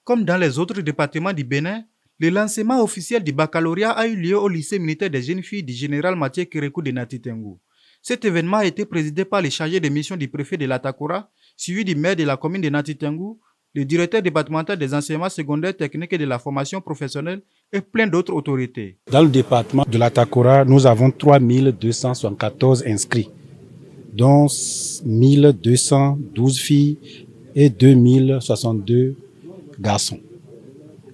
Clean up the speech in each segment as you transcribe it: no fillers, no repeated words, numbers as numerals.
Comme dans les autres départements du Bénin, le lancement officiel du baccalauréat a eu lieu au lycée militaire des jeunes filles du général Mathieu Kérékou de Nati Tengou. Cet événement a été présidé par le chargé de mission du préfet de l'Atakora, suivi du maire de la commune de Nati Tengou, le directeur départemental des enseignements secondaires techniques et de la formation professionnelle et plein d'autres autorités. Dans le département de l'Atakora, nous avons 3274 inscrits, dont 1212 filles et 2062 garçons.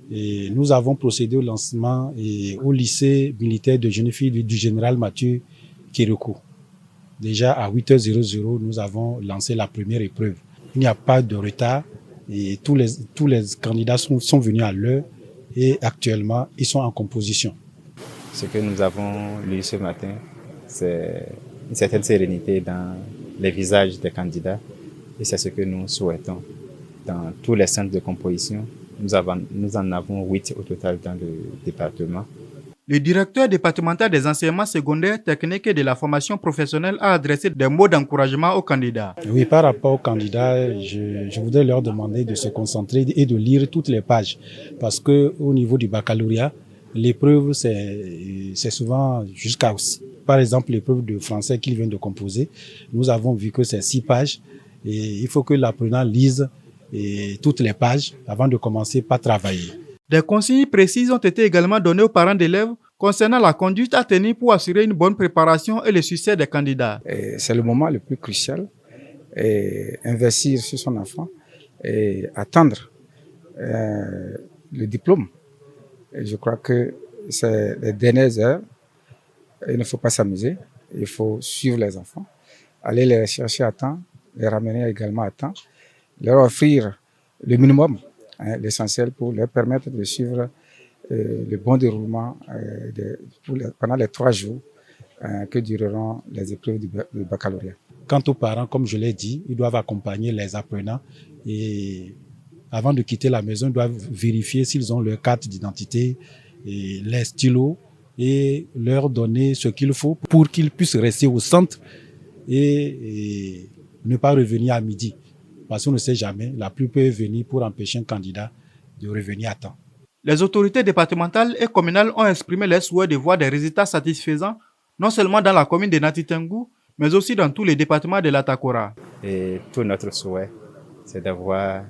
Et nous avons procédé au lancement au lycée militaire de jeunes filles du général Mathieu Kérékou. Déjà à 8h00, nous avons lancé la première épreuve. Il n'y a pas de retard et tous les candidats sont venus à l'heure et actuellement, ils sont en composition. Ce que nous avons lu ce matin, c'est une certaine sérénité dans les visages des candidats et c'est ce que nous souhaitons. Dans tous les centres de composition, nous en avons 8 au total dans le département. Le directeur départemental des enseignements secondaires, techniques et de la formation professionnelle a adressé des mots d'encouragement aux candidats. Oui, par rapport aux candidats, je voudrais leur demander de se concentrer et de lire toutes les pages. Parce qu'au niveau du baccalauréat, l'épreuve, c'est souvent jusqu'à... Par exemple, l'épreuve de français qu'ils viennent de composer, nous avons vu que c'est 6 pages. Et il faut que l'apprenant lise toutes les pages avant de commencer par travailler. Des consignes précises ont été également données aux parents d'élèves concernant la conduite à tenir pour assurer une bonne préparation et le succès des candidats. C'est le moment le plus crucial. Investir sur son enfant et attendre le diplôme. Et je crois que c'est les dernières heures. Il ne faut pas s'amuser. Il faut suivre les enfants, aller les chercher à temps, les ramener également à temps, leur offrir le minimum, l'essentiel pour leur permettre de suivre le bon déroulement pendant les 3 jours que dureront les épreuves du baccalauréat. Quant aux parents, comme je l'ai dit, ils doivent accompagner les apprenants et avant de quitter la maison, ils doivent vérifier s'ils ont leur carte d'identité, et les stylos et leur donner ce qu'il faut pour qu'ils puissent rester au centre et ne pas revenir à midi. Parce qu'on ne sait jamais, la pluie peut venir pour empêcher un candidat de revenir à temps. Les autorités départementales et communales ont exprimé leur souhait de voir des résultats satisfaisants, non seulement dans la commune de Nati Tengou, mais aussi dans tous les départements de l'Atakora. Et tout notre souhait, c'est d'avoir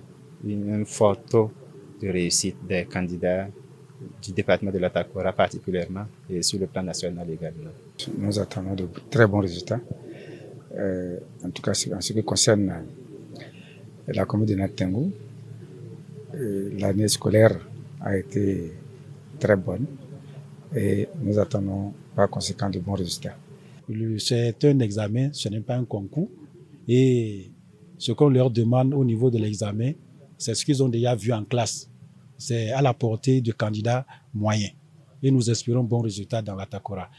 un fort taux de réussite des candidats du département de l'Atakora particulièrement et sur le plan national également. Nous attendons de très bons résultats, en tout cas en ce qui concerne la commune de Nati Tengou. L'année scolaire a été très bonne et nous attendons par conséquent de bons résultats. C'est un examen, ce n'est pas un concours et ce qu'on leur demande au niveau de l'examen, c'est ce qu'ils ont déjà vu en classe. C'est à la portée du candidat moyen et nous espérons bons résultats dans l'Atakora.